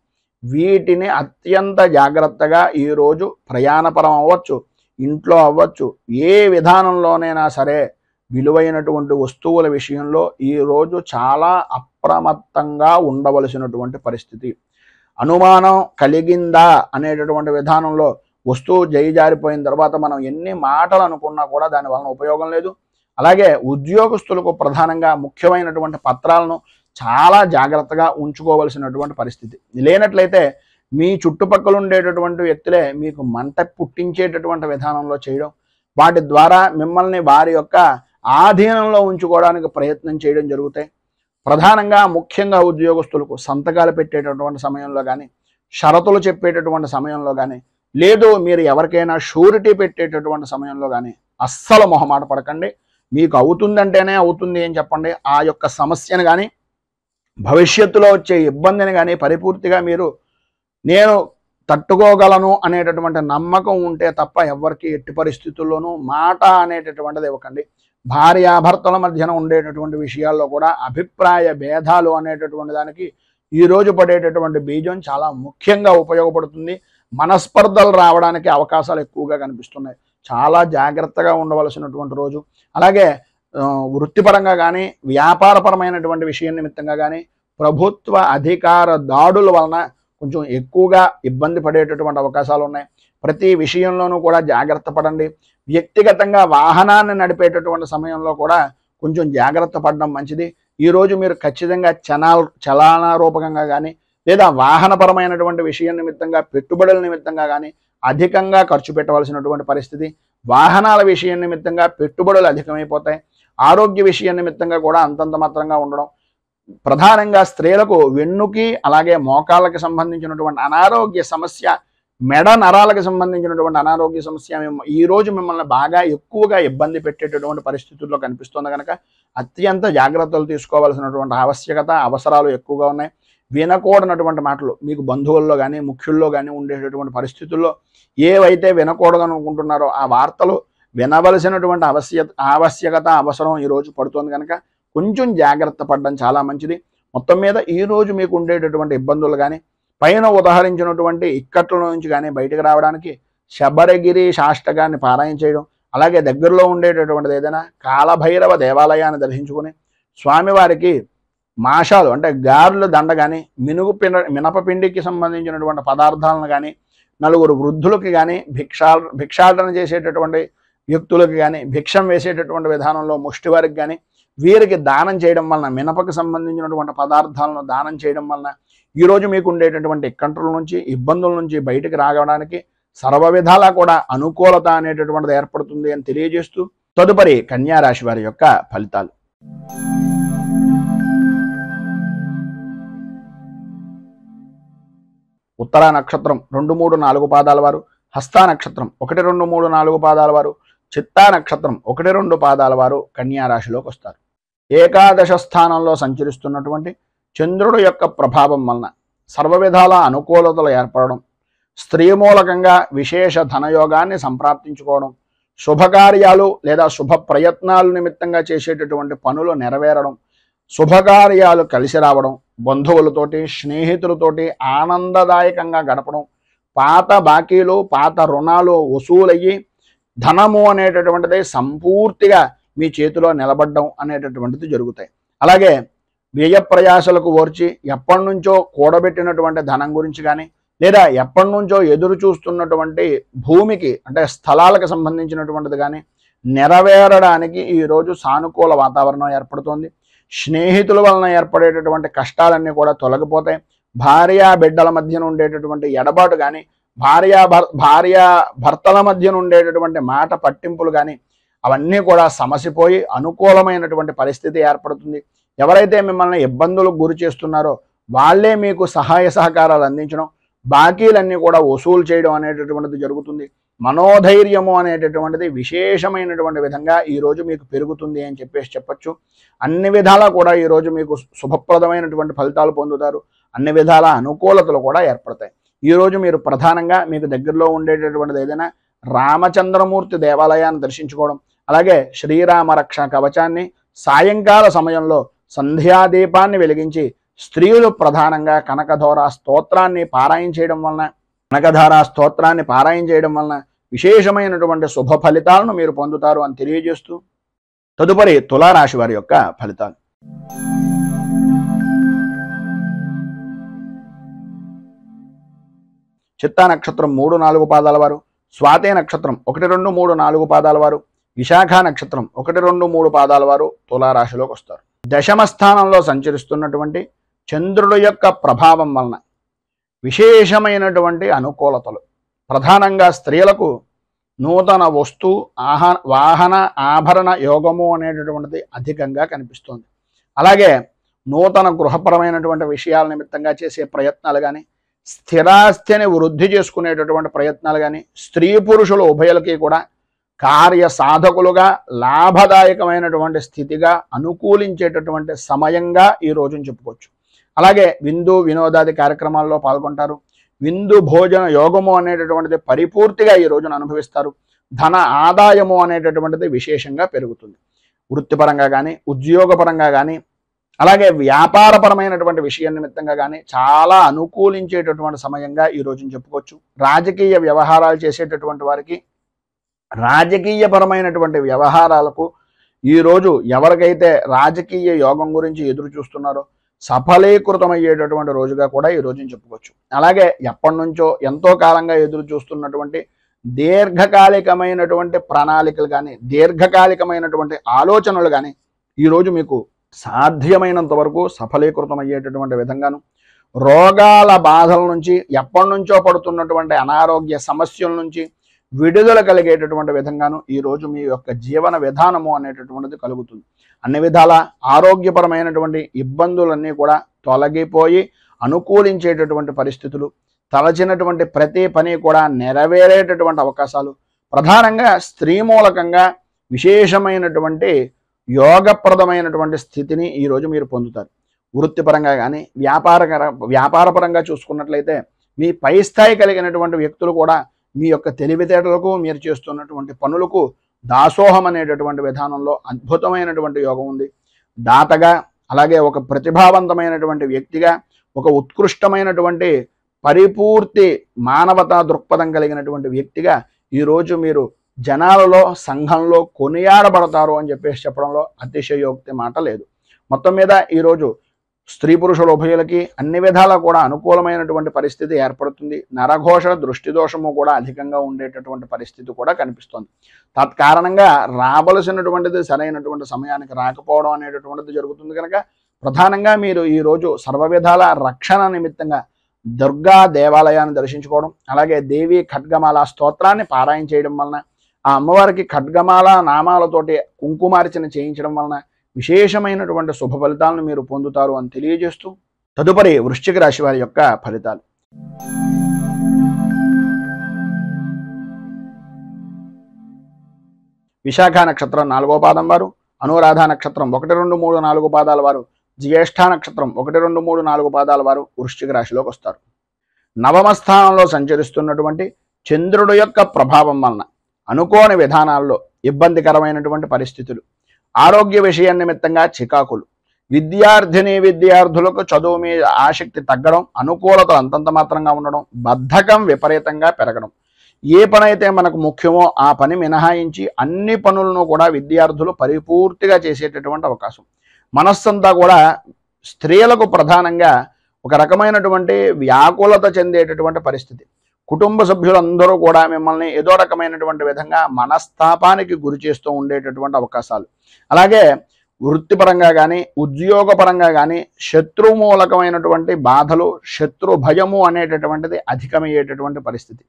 S1: వీటిని అత్యంత జాగ్రత్తగా ఈరోజు ప్రయాణపరం అవ్వచ్చు, ఇంట్లో అవ్వచ్చు, ఏ విధానంలోనైనా సరే విలువైనటువంటి వస్తువుల విషయంలో ఈరోజు చాలా అప్రమత్తంగా ఉండవలసినటువంటి పరిస్థితి. అనుమానం కలిగిందా అనేటటువంటి విధానంలో వస్తువు జారిపోయిన తర్వాత మనం ఎన్ని మాటలు అనుకున్నా కూడా దాని వలన ఉపయోగం లేదు. అలాగే ఉద్యోగస్తులకు ప్రధానంగా ముఖ్యమైనటువంటి పత్రాలను చాలా జాగ్రత్తగా ఉంచుకోవలసినటువంటి పరిస్థితి. లేనట్లయితే మీ చుట్టుపక్కల ఉండేటటువంటి వ్యక్తులే మీకు మంట పుట్టించేటటువంటి విధానంలో చేయడం, వాటి ద్వారా మిమ్మల్ని వారి యొక్క ఆధీనంలో ఉంచుకోవడానికి ప్రయత్నం చేయడం జరుగుతాయి. ప్రధానంగా ముఖ్యంగా ఉద్యోగస్తులకు సంతకాలు పెట్టేటటువంటి సమయంలో కానీ, షరతులు చెప్పేటటువంటి సమయంలో కానీ, లేదు మీరు ఎవరికైనా షూరిటీ పెట్టేటటువంటి సమయంలో కానీ అస్సలు మొహమాట పడకండి. మీకు అవుతుందంటేనే అవుతుంది అని చెప్పండి. ఆ యొక్క సమస్యను కానీ భవిష్యత్తులో వచ్చే ఇబ్బందిని కానీ పరిపూర్తిగా మీరు నేను తట్టుకోగలను అనేటటువంటి నమ్మకం ఉంటే తప్ప ఎవరికి ఎట్టి పరిస్థితుల్లోనూ మాట అనేటటువంటిది ఇవ్వకండి. భార్యాభర్తల మధ్యన ఉండేటటువంటి విషయాల్లో కూడా అభిప్రాయ భేదాలు అనేటటువంటి దానికి ఈరోజు పడేటటువంటి బీజం చాలా ముఖ్యంగా ఉపయోగపడుతుంది. మనస్పర్ధలు రావడానికి అవకాశాలు ఎక్కువగా కనిపిస్తున్నాయి. చాలా జాగ్రత్తగా ఉండవలసినటువంటి రోజు. అలాగే వృత్తిపరంగా కానీ వ్యాపారపరమైనటువంటి విషయం నిమిత్తంగా కానీ ప్రభుత్వ అధికార దాడుల వలన కొంచెం ఎక్కువగా ఇబ్బంది పడేటటువంటి అవకాశాలు ఉన్నాయి. ప్రతి విషయంలోనూ కూడా జాగ్రత్త పడండి. వ్యక్తిగతంగా వాహనాన్ని నడిపేటటువంటి సమయంలో కూడా కొంచెం జాగ్రత్త పడడం మంచిది. ఈరోజు మీరు ఖచ్చితంగా చలానా రూపకంగా కానీ లేదా వాహనపరమైనటువంటి విషయం నిమిత్తంగా పెట్టుబడుల నిమిత్తంగా కానీ అధికంగా ఖర్చు పెట్టవలసినటువంటి పరిస్థితి. వాహనాల విషయం నిమిత్తంగా పెట్టుబడులు అధికమైపోతాయి. ఆరోగ్య విషయం నిమిత్తంగా కూడా అంతంత మాత్రంగా ఉండడం. ప్రధానంగా స్త్రీలకు వెన్నుకి అలాగే మోకాళ్ళకి సంబంధించినటువంటి అనారోగ్య సమస్య, మెడ నరాలకు సంబంధించినటువంటి అనారోగ్య సమస్య ఈరోజు మిమ్మల్ని బాగా ఎక్కువగా ఇబ్బంది పెట్టేటటువంటి పరిస్థితుల్లో కనిపిస్తుంది కనుక అత్యంత జాగ్రత్తలు తీసుకోవాల్సినటువంటి ఆవశ్యకత అవసరాలు ఎక్కువగా ఉన్నాయి. వినకూడనటువంటి మాటలు మీకు బంధువుల్లో కానీ ముఖ్యుల్లో కానీ ఉండేటటువంటి పరిస్థితుల్లో ఏవైతే వినకూడదనుకుంటున్నారో ఆ వార్తలు వినవలసినటువంటి ఆవశ్యకత అవసరం ఈరోజు పడుతుంది కనుక కొంచెం జాగ్రత్త పడడం చాలా మంచిది. మొత్తం మీద ఈరోజు మీకు ఉండేటటువంటి ఇబ్బందులు కానీ పైన ఉదహరించినటువంటి ఇక్కట్ల నుంచి కానీ బయటకు రావడానికి శబరగిరి శాష్టకాన్ని పారాయణ చేయడం, అలాగే దగ్గరలో ఉండేటటువంటిది ఏదైనా కాలభైరవ దేవాలయాన్ని దర్శించుకుని స్వామివారికి మాషాలు అంటే గారెల దండ కానీ మినపపిండికి సంబంధించినటువంటి పదార్థాలను కానీ నలుగురు వృద్ధులకి కానీ భిక్షాటన చేసేటటువంటి వ్యక్తులకి కానీ భిక్షం వేసేటటువంటి విధానంలో ముష్టివారికి కానీ వీరికి దానం చేయడం వలన మినపకు సంబంధించినటువంటి పదార్థాలను దానం చేయడం వలన ఈరోజు మీకు ఉండేటటువంటి ఇక్కంట్రుల నుంచి ఇబ్బందుల నుంచి బయటకు రావడానికి సర్వ విధాలా కూడా అనుకూలత అనేటటువంటిది ఏర్పడుతుంది అని తెలియజేస్తూ తదుపరి కన్యా రాశి వారి యొక్క ఫలితాలు. ఉత్తరా నక్షత్రం 2, 3, 4 పాదాల వారు, హస్తా నక్షత్రం 1, 2, 3, 4 పాదాల వారు, చిత్తా నక్షత్రం 1, 2 పాదాల వారు కన్యా రాశిలోకి వస్తారు. ఏకాదశ స్థానంలో సంచరిస్తున్నటువంటి చంద్రుడు యొక్క ప్రభావం వలన సర్వ విధాల అనుకూలతలు ఏర్పడడం, స్త్రీ మూలకంగా విశేష ధనయోగాన్ని సంప్రాప్తించుకోవడం, శుభకార్యాలు లేదా శుభ ప్రయత్నాలు నిమిత్తంగా చేసేటటువంటి పనులు నెరవేరడం, శుభకార్యాలు కలిసి రావడం, బంధువులతోటి స్నేహితులతోటి ఆనందదాయకంగా గడపడం, పాత బాకీలు పాత రుణాలు వసూలయ్యి ధనము అనేటటువంటిది సంపూర్తిగా మీ చేతిలో నిలబడడం అనేటటువంటిది జరుగుతాయి. అలాగే వ్యయ ప్రయాసలకు ఓర్చి ఎప్పటి నుంచో కూడబెట్టినటువంటి ధనం గురించి కానీ లేదా ఎప్పటి నుంచో ఎదురు చూస్తున్నటువంటి భూమికి అంటే స్థలాలకు సంబంధించినటువంటిది కానీ నెరవేరడానికి ఈరోజు సానుకూల వాతావరణం ఏర్పడుతోంది. స్నేహితుల వలన ఏర్పడేటటువంటి కష్టాలన్నీ కూడా తొలగిపోతాయి. భార్యా బిడ్డల మధ్యన ఉండేటటువంటి ఎడబాటు కానీ భర్తల మధ్యన ఉండేటటువంటి మాట పట్టింపులు కానీ అవన్నీ కూడా సమసిపోయి అనుకూలమైనటువంటి పరిస్థితి ఏర్పడుతుంది. ఎవరైతే మిమ్మల్ని ఇబ్బందులకు గురి చేస్తున్నారో వాళ్ళే మీకు సహాయ సహకారాలు అందించడం, బాకీలన్నీ కూడా వసూలు చేయడం అనేటటువంటిది జరుగుతుంది. మనోధైర్యము అనేటటువంటిది విశేషమైనటువంటి విధంగా ఈరోజు మీకు పెరుగుతుంది అని చెప్పచ్చు. అన్ని విధాలా కూడా ఈరోజు మీకు శుభప్రదమైనటువంటి ఫలితాలు పొందుతారు. అన్ని విధాల అనుకూలతలు కూడా ఏర్పడతాయి. ఈరోజు మీరు ప్రధానంగా మీకు దగ్గరలో ఉండేటటువంటిది ఏదైనా రామచంద్రమూర్తి దేవాలయాన్ని దర్శించుకోవడం, అలాగే శ్రీరామ రక్ష కవచాన్ని సాయంకాల సమయంలో సంధ్యాదీపాన్ని వెలిగించి స్త్రీలు ప్రధానంగా కనకధారా స్తోత్రాన్ని పారాయణ చేయడం వలన విశేషమైనటువంటి శుభ ఫలితాలను మీరు పొందుతారు అని తెలియజేస్తూ తదుపరి తులారాశి వారి యొక్క ఫలితాలు. చిత్తా నక్షత్రం 3, 4 పాదాల వారు, స్వాతి నక్షత్రం 1, 2, 3, 4 పాదాల వారు, విశాఖ నక్షత్రం 1, 2, 3 పాదాల వారు తులారాశిలోకి వస్తారు. దశమ స్థానంలో సంచరిస్తున్నటువంటి చంద్రుడి యొక్క ప్రభావం వలన విశేషమైనటువంటి అనుకూలతలు, ప్రధానంగా స్త్రీలకు నూతన వస్తు వాహన ఆభరణ యోగము అనేటటువంటిది అధికంగా కనిపిస్తుంది. అలాగే నూతన గృహపరమైనటువంటి విషయాల నిమిత్తంగా చేసే ప్రయత్నాలు కానీ, స్థిరాస్తిని వృద్ధి చేసుకునేటటువంటి ప్రయత్నాలు కానీ, స్త్రీ పురుషులు ఉభయులకి కూడా కార్య సాధకులుగా లాభదాయకమైనటువంటి స్థితిగా అనుకూలించేటటువంటి సమయంగా ఈ రోజును చెప్పుకోవచ్చు. అలాగే విందు వినోదాది కార్యక్రమాల్లో పాల్గొంటారు. విందు భోజన యోగము అనేటటువంటిది పరిపూర్తిగా ఈ రోజున అనుభవిస్తారు. ధన ఆదాయము అనేటటువంటిది విశేషంగా పెరుగుతుంది. వృత్తిపరంగా కానీ, ఉద్యోగపరంగా కానీ, అలాగే వ్యాపారపరమైనటువంటి విషయం నిమిత్తంగా కానీ చాలా అనుకూలించేటటువంటి సమయంగా ఈ రోజున చెప్పుకోవచ్చు. రాజకీయ వ్యవహారాలు చేసేటటువంటి వారికి రాజకీయపరమైనటువంటి వ్యవహారాలకు ఈరోజు ఎవరికైతే రాజకీయ యోగం గురించి ఎదురు చూస్తున్నారో సఫలీకృతమయ్యేటటువంటి రోజుగా కూడా ఈ రోజుని చెప్పుకోవచ్చు. అలాగే ఎప్పటి నుంచో ఎంతో కాలంగా ఎదురు చూస్తున్నటువంటి దీర్ఘకాలికమైనటువంటి ప్రణాళికలు కానీ, దీర్ఘకాలికమైనటువంటి ఆలోచనలు కానీ ఈరోజు మీకు సాధ్యమైనంత వరకు సఫలీకృతమయ్యేటటువంటి విధంగాను, రోగాల బాధల నుంచి, ఎప్పటి నుంచో పడుతున్నటువంటి అనారోగ్య సమస్యల నుంచి విడుదల కలిగేటటువంటి విధంగాను ఈరోజు మీ యొక్క జీవన విధానము అనేటటువంటిది కలుగుతుంది. అన్ని విధాల ఆరోగ్యపరమైనటువంటి ఇబ్బందులన్నీ కూడా తొలగిపోయి అనుకూలించేటటువంటి పరిస్థితులు, తలచినటువంటి ప్రతి పని కూడా నెరవేరేటటువంటి అవకాశాలు, ప్రధానంగా స్త్రీ మూలకంగా విశేషమైనటువంటి యోగప్రదమైనటువంటి స్థితిని ఈరోజు మీరు పొందుతారు. వృత్తిపరంగా కానీ, వ్యాపారపరంగా చూసుకున్నట్లయితే మీ పై స్థాయి కలిగినటువంటి వ్యక్తులు కూడా మీ యొక్క తెలివితేటలకు, మీరు చేస్తున్నటువంటి పనులకు దాసోహం అనేటటువంటి విధానంలో అద్భుతమైనటువంటి యోగం ఉంది. దాతగా, అలాగే ఒక ప్రతిభావంతమైనటువంటి వ్యక్తిగా, ఒక ఉత్కృష్టమైనటువంటి పరిపూర్తి మానవతా దృక్పథం కలిగినటువంటి వ్యక్తిగా ఈరోజు మీరు జనాలలో, సంఘంలో కొనియాడబడతారు అని చెప్పడంలో అతిశయోక్తి మాట లేదు. మొత్తం మీద ఈరోజు స్త్రీ పురుషుల ఉభయులకి అన్ని విధాలా కూడా అనుకూలమైనటువంటి పరిస్థితి ఏర్పడుతుంది. నరఘోష, దృష్టి దోషము కూడా అధికంగా ఉండేటటువంటి పరిస్థితి కూడా కనిపిస్తుంది. తత్కారణంగా రావలసినటువంటిది సరైనటువంటి సమయానికి రాకపోవడం అనేటటువంటిది జరుగుతుంది. కనుక ప్రధానంగా మీరు ఈరోజు సర్వ విధాల రక్షణ నిమిత్తంగా దుర్గా దేవాలయాన్ని దర్శించుకోవడం, అలాగే దేవి ఖడ్గమాల స్తోత్రాన్ని పారాయణ చేయడం వలన, ఆ అమ్మవారికి ఖడ్గమాల నామాలతోటి కుంకుమార్చన చేయించడం వలన విశేషమైనటువంటి శుభ ఫలితాలను మీరు పొందుతారు అని తెలియజేస్తూ, తదుపరి వృశ్చిక రాశి వారి యొక్క ఫలితాలు. విశాఖ నక్షత్రం 4వ పాదం వారు, అనురాధ నక్షత్రం 1, 2, 3, 4 పాదాల వారు, జ్యేష్ఠ నక్షత్రం 1, 2, 3, 4 పాదాల వారు వృశ్చిక రాశిలోకి వస్తారు. నవమ స్థానంలో సంచరిస్తున్నటువంటి చంద్రుడు యొక్క ప్రభావం వలన అనుకోని విధానాల్లో ఇబ్బందికరమైనటువంటి పరిస్థితులు, ఆరోగ్య విషయం నిమిత్తంగా చికాకులు, విద్యార్థులకు చదువు మీద ఆసక్తి తగ్గడం, అనుకూలతలు అంతంత మాత్రంగా ఉండడం, బద్ధకం విపరీతంగా పెరగడం, ఏ పని అయితే మనకు ముఖ్యమో ఆ పని మినహాయించి అన్ని పనులను కూడా విద్యార్థులు పరిపూర్తిగా చేసేటటువంటి అవకాశం. మనస్సంతా కూడా స్త్రీలకు ప్రధానంగా ఒక రకమైనటువంటి వ్యాకులత చెందేటటువంటి పరిస్థితి. కుటుంబ సభ్యులందరూ కూడా మిమ్మల్ని ఏదో రకమైనటువంటి విధంగా మనస్తాపానికి గురి చేస్తూ ఉండేటటువంటి అవకాశాలు. అలాగే వృత్తిపరంగా కానీ, ఉద్యోగపరంగా కానీ శత్రుమూలకమైనటువంటి బాధలు, శత్రు భయము అనేటటువంటిది అధికమయ్యేటటువంటి పరిస్థితి.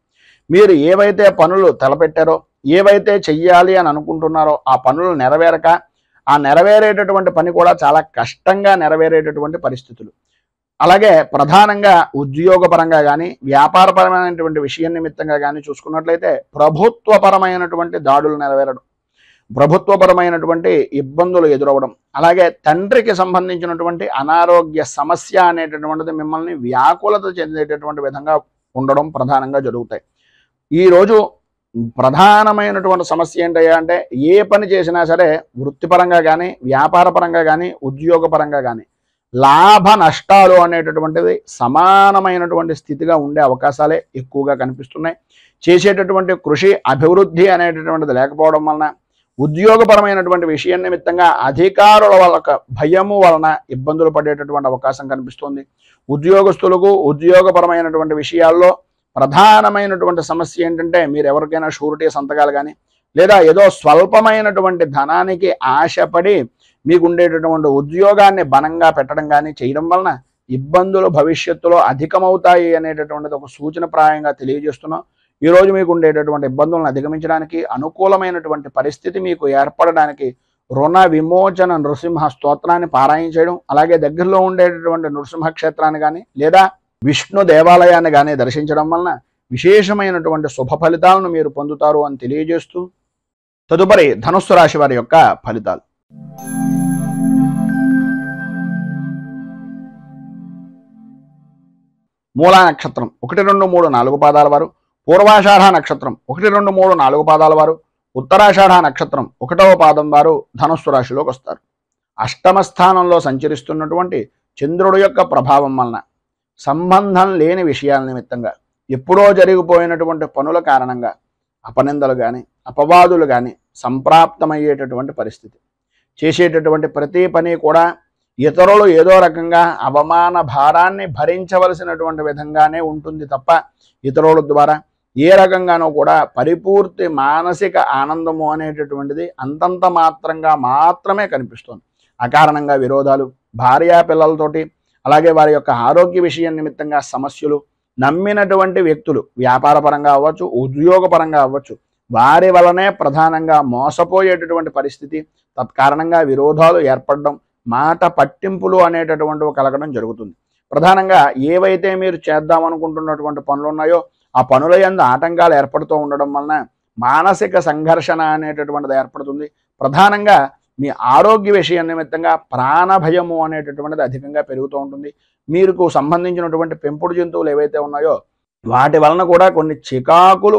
S1: మీరు ఏవైతే పనులు తలపెట్టారో, ఏవైతే చెయ్యాలి అని అనుకుంటున్నారో ఆ పనులు నెరవేరక, ఆ నెరవేరేటటువంటి పని కూడా చాలా కష్టంగా నెరవేరేటటువంటి పరిస్థితులు. అలాగే ప్రధానంగా ఉద్యోగపరంగా కానీ, వ్యాపారపరమైనటువంటి విషయం నిమిత్తంగా కానీ చూసుకున్నట్లయితే ప్రభుత్వపరమైనటువంటి దాడులు నెరవేరడం, ప్రభుత్వపరమైనటువంటి ఇబ్బందులు ఎదురవ్వడం, అలాగే తండ్రికి సంబంధించినటువంటి అనారోగ్య సమస్య అనేటటువంటిది మిమ్మల్ని వ్యాకులత చెందేటటువంటి విధంగా ఉండడం ప్రధానంగా జరుగుతాయి. ఈరోజు ప్రధానమైనటువంటి సమస్య ఏంటయ్యా అంటే, ఏ పని చేసినా సరే వృత్తిపరంగా కానీ, వ్యాపారపరంగా కానీ, ఉద్యోగపరంగా కానీ లాభ నష్టాలు అనేటటువంటిది సమానమైనటువంటి స్థితిగా ఉండే అవకాశాలే ఎక్కువగా కనిపిస్తున్నాయి. చేసేటటువంటి కృషి అభివృద్ధి అనేటటువంటిది లేకపోవడం వలన, ఉద్యోగపరమైనటువంటి విషయం నిమిత్తంగా అధికారుల వాళ్ళ భయము వలన ఇబ్బందులు పడేటటువంటి అవకాశం కనిపిస్తోంది. ఉద్యోగస్తులకు ఉద్యోగపరమైనటువంటి విషయాల్లో ప్రధానమైనటువంటి సమస్య ఏంటంటే, మీరు ఎవరికైనా షూరిటీ సంతకాలు కానీ లేదా ఏదో స్వల్పమైనటువంటి ధనానికి ఆశపడి మీకు ఉండేటటువంటి ఉద్యోగాన్ని బలంగా పెట్టడం కానీ చేయడం వలన ఇబ్బందులు భవిష్యత్తులో అధికమవుతాయి అనేటటువంటిది ఒక సూచనప్రాయంగా తెలియజేస్తున్నాం. ఈరోజు మీకు ఉండేటటువంటి ఇబ్బందులను అధిగమించడానికి అనుకూలమైనటువంటి పరిస్థితి మీకు ఏర్పడడానికి రుణ విమోచన నృసింహ స్తోత్రాన్ని పారాయణ చేయడం, అలాగే దగ్గరలో ఉండేటటువంటి నృసింహ క్షేత్రాన్ని కానీ లేదా విష్ణు దేవాలయాన్ని కానీ దర్శించడం వలన విశేషమైనటువంటి శుభ ఫలితాలను మీరు పొందుతారు అని తెలియజేస్తూ, తదుపరి ధనుస్సు రాశి వారి యొక్క ఫలితాలు. మూలా నక్షత్రం 1, 2, 3, 4 పాదాల వారు, పూర్వాషాఢ నక్షత్రం 1, 2, 3, 4 పాదాల వారు, ఉత్తరాషాఢ నక్షత్రం 1వ పాదం వారు ధనుస్సు రాశిలోకి వస్తారు. అష్టమ స్థానంలో సంచరిస్తున్నటువంటి చంద్రుడు యొక్క ప్రభావం వలన సంబంధం లేని విషయాల నిమిత్తంగా ఎప్పుడో జరిగిపోయినటువంటి పనుల కారణంగా అపనిందలు కానీ అపవాదులు కానీ సంప్రాప్తమయ్యేటటువంటి పరిస్థితి. చేసేటటువంటి ప్రతి పని కూడా ఇతరులు ఏదో రకంగా అవమాన భారాన్ని భరించవలసినటువంటి విధంగానే ఉంటుంది తప్ప ఇతరుల ద్వారా ఏ రకంగానూ కూడా పరిపూర్తి మానసిక ఆనందము అనేటటువంటిది అంతంత మాత్రమే కనిపిస్తుంది. అకారణంగా విరోధాలు, భార్యా పిల్లలతోటి, అలాగే వారి యొక్క ఆరోగ్య విషయం నిమిత్తంగా సమస్యలు, నమ్మినటువంటి వ్యక్తులు వ్యాపారపరంగా అవ్వచ్చు, ఉద్యోగపరంగా అవ్వచ్చు, వారి వలనే ప్రధానంగా మోసపోయేటటువంటి పరిస్థితి, తత్కారణంగా విరోధాలు ఏర్పడడం, మాట పట్టింపులు అనేటటువంటివి కలగడం జరుగుతుంది. ప్రధానంగా ఏవైతే మీరు చేద్దామనుకుంటున్నటువంటి పనులు ఉన్నాయో ఆ పనుల యందు ఆటంకాలు ఏర్పడుతూ ఉండడం వలన మానసిక సంఘర్షణ అనేటటువంటిది ఏర్పడుతుంది. ప్రధానంగా మీ ఆరోగ్య విషయం నిమిత్తంగా ప్రాణభయము అనేటటువంటిది అధికంగా పెరుగుతూ ఉంటుంది. మీకు సంబంధించినటువంటి పెంపుడు జంతువులు ఏవైతే ఉన్నాయో వాటి వలన కూడా కొన్ని చికాకులు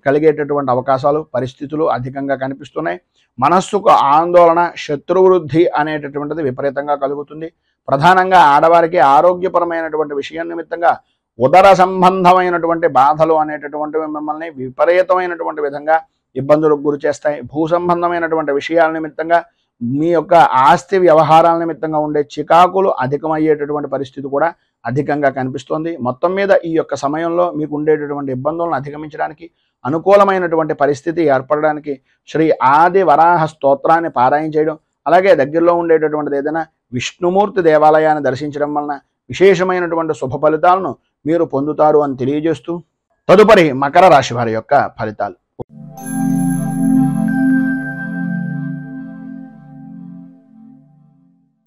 S1: కలిగేటటువంటి అవకాశాలు, పరిస్థితులు అధికంగా కనిపిస్తున్నాయి. మనస్సుకు ఆందోళన, శత్రువృద్ధి అనేటటువంటిది విపరీతంగా కలుగుతుంది. ప్రధానంగా ఆడవారికి ఆరోగ్యపరమైనటువంటి విషయం నిమిత్తంగా ఉదర సంబంధమైనటువంటి బాధలు అనేటటువంటివి మిమ్మల్ని విపరీతమైనటువంటి విధంగా ఇబ్బందులకు గురి చేస్తాయి. భూ సంబంధమైనటువంటి విషయాల నిమిత్తంగా మీ యొక్క ఆస్తి వ్యవహారాల నిమిత్తంగా ఉండే చికాకులు అధికమయ్యేటటువంటి పరిస్థితి కూడా అధికంగా కనిపిస్తోంది. మొత్తం మీద ఈ యొక్క సమయంలో మీకు ఉండేటటువంటి ఇబ్బందులను అధిగమించడానికి, అనుకూలమైనటువంటి పరిస్థితి ఏర్పడడానికి శ్రీ ఆది వరాహ స్తోత్రాన్ని పారాయణ చేయడం, అలాగే దగ్గరలో ఉండేటటువంటిది ఏదైనా విష్ణుమూర్తి దేవాలయాన్ని దర్శించడం వలన విశేషమైనటువంటి శుభ ఫలితాలను మీరు పొందుతారు అని తెలియజేస్తూ, తదుపరి మకర రాశి వారి యొక్క ఫలితాలు.